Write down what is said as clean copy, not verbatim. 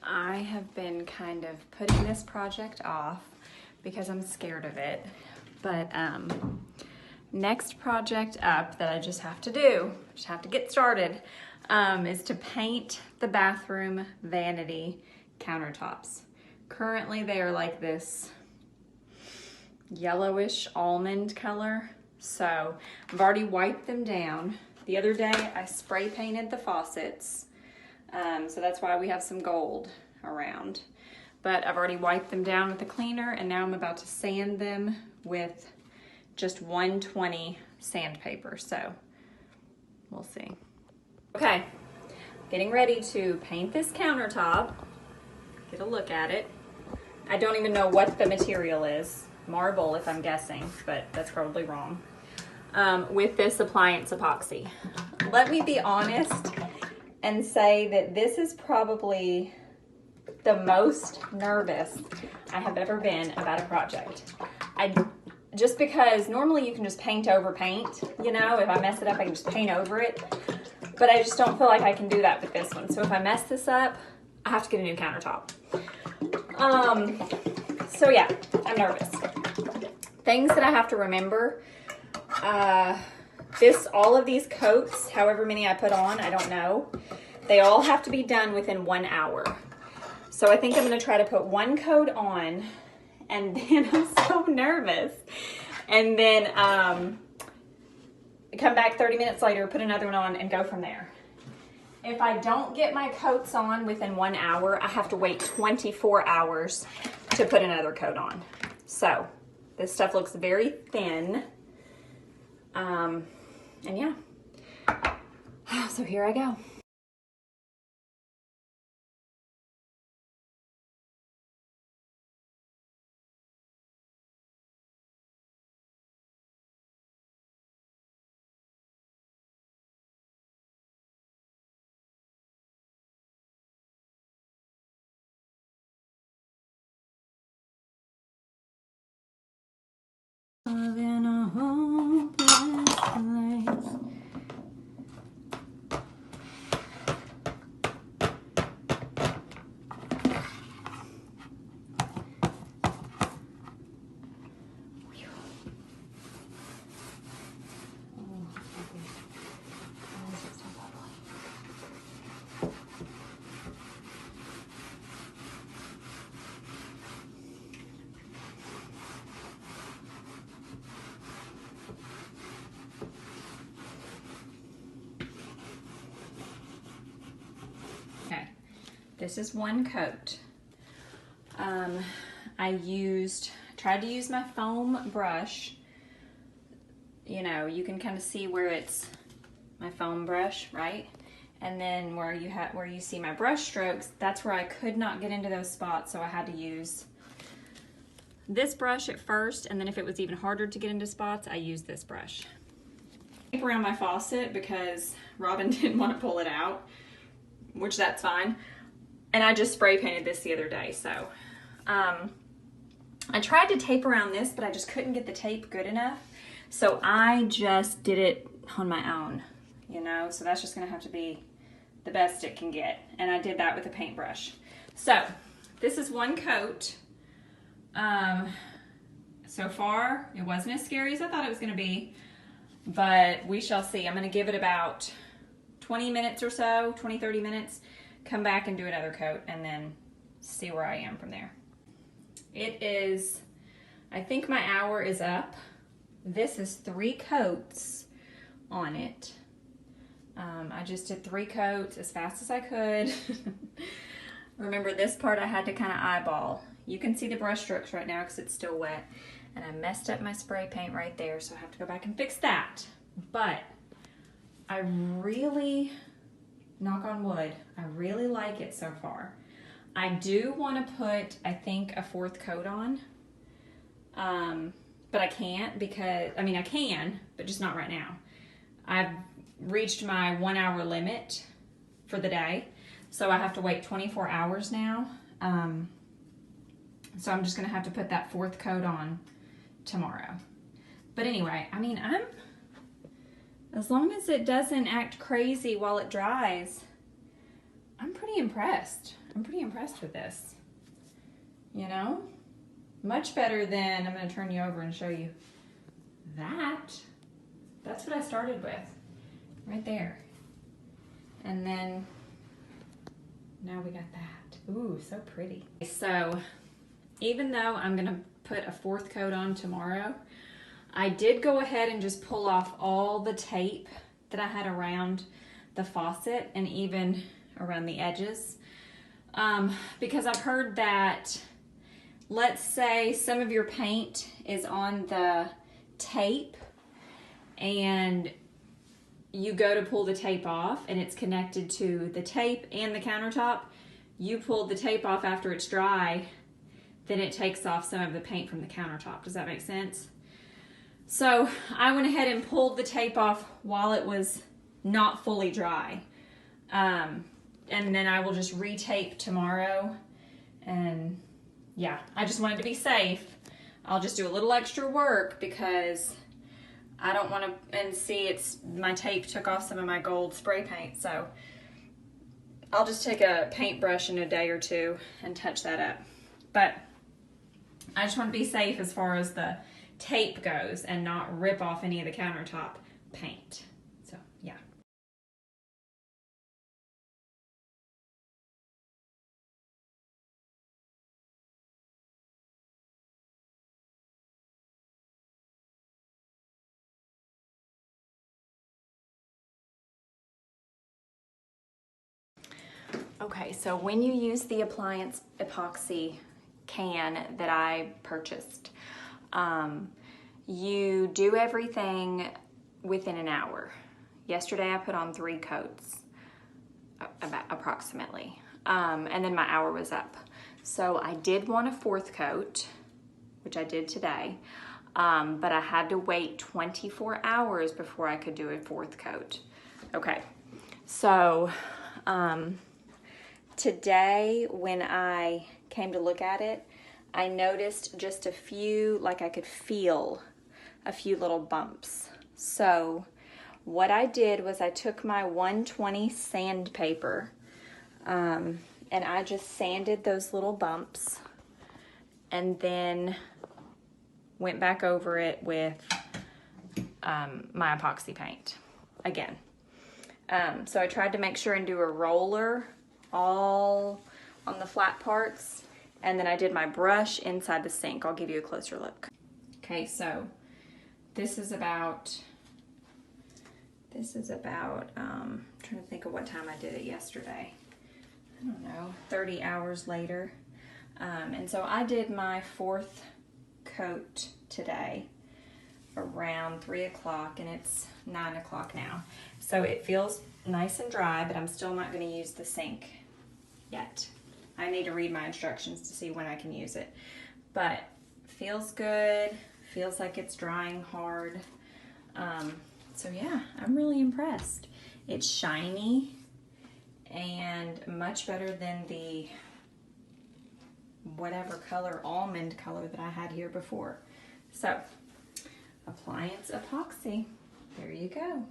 I have been kind of putting this project off because I'm scared of it. But next project up that I just have to do, just have to get started, is to paint the bathroom vanity countertops. Currently they are like this yellowish almond color. So I've already wiped them down. The other day I spray painted the faucets. So that's why we have some gold around. But I've already wiped them down with the cleaner, and now I'm about to sand them with just 120 sandpaper. So we'll see. Okay, getting ready to paint this countertop. Get a look at it. I don't even know what the material is. Marble, if I'm guessing, but that's probably wrong. With this Appliance Epoxy. Let me be honest and say that this is probably the most nervous I have ever been about a project. Just because normally you can just paint over paint, you know, if I mess it up I can just paint over it, but I just don't feel like I can do that with this one. So if I mess this up, I have to get a new countertop. So yeah, I'm nervous. Things that I have to remember, all of these coats, however many I put on, I don't know, they all have to be done within 1 hour. So I think I'm gonna try to put one coat on, and then I'm so nervous. And then come back 30 minutes later, put another one on, and go from there. If I don't get my coats on within 1 hour, I have to wait 24 hours to put another coat on. So this stuff looks very thin. And yeah, so here I go. In a hopeless place. Okay, this is one coat. I tried to use my foam brush. You know, you can kind of see where it's my foam brush, right? And then where you see my brush strokes, that's where I could not get into those spots, so I had to use this brush at first, and then if it was even harder to get into spots, I used this brush. Tape around my faucet because Robin didn't want to pull it out, which that's fine. And I just spray painted this the other day, so I tried to tape around this, but I just couldn't get the tape good enough. So I just did it on my own, you know, so that's just gonna have to be the best it can get. And I did that with a paintbrush. So this is one coat. So far, it wasn't as scary as I thought it was gonna be, but we shall see. I'm gonna give it about 20 minutes or so, 20, 30 minutes, come back and do another coat, and then see where I am from there. It is, I think my hour is up. This is 3 coats on it. I just did 3 coats as fast as I could. Remember, this part I had to kind of eyeball. You can see the brush strokes right now because it's still wet, and I messed up my spray paint right there, so I have to go back and fix that. But I really, knock on wood, I really like it so far. I do want to put, I think, a 4th coat on, but I can't because, I mean I can, but just not right now. I've reached my 1 hour limit for the day, so I have to wait 24 hours now. So I'm just gonna have to put that 4th coat on tomorrow. But anyway, I mean, as long as it doesn't act crazy while it dries, I'm pretty impressed. I'm pretty impressed with this. You know? Much better than, I'm going to turn you over and show you that. That's what I started with. Right there. And then, now we got that. Ooh, so pretty. So, even though I'm going to put a 4th coat on tomorrow, I did go ahead and just pull off all the tape that I had around the faucet and even around the edges. Because I've heard that, let's say some of your paint is on the tape and you go to pull the tape off and it's connected to the tape and the countertop. You pulled the tape off after it's dry, then it takes off some of the paint from the countertop. Does that make sense? So I went ahead and pulled the tape off while it was not fully dry. And then I will just retape tomorrow. And yeah, I just wanted to be safe. I'll just do a little extra work because I don't want to, and see my tape took off some of my gold spray paint. So I'll just take a paintbrush in a day or two and touch that up. But I just want to be safe as far as the tape goes and not rip off any of the countertop paint. So yeah. Okay, so when you use the Appliance Epoxy can that I purchased, you do everything within an hour. Yesterday I put on 3 coats, about approximately, and then my hour was up. So I did want a 4th coat, which I did today, but I had to wait 24 hours before I could do a 4th coat. Okay, so today when I came to look at it, I noticed just a few, like I could feel a few little bumps. So what I did was I took my 120 sandpaper and I just sanded those little bumps and then went back over it with my epoxy paint again. So I tried to make sure and do a roller all on the flat parts, and then I did my brush inside the sink. I'll give you a closer look. Okay, so this is about, I'm trying to think of what time I did it yesterday. I don't know, 30 hours later. And so I did my 4th coat today around 3 o'clock, and it's 9 o'clock now. So it feels nice and dry, but I'm still not going to use the sink yet. I need to read my instructions to see when I can use it. But feels good, feels like it's drying hard. So yeah, I'm really impressed. It's shiny and much better than the whatever color, almond color that I had here before. So, Appliance Epoxy, there you go.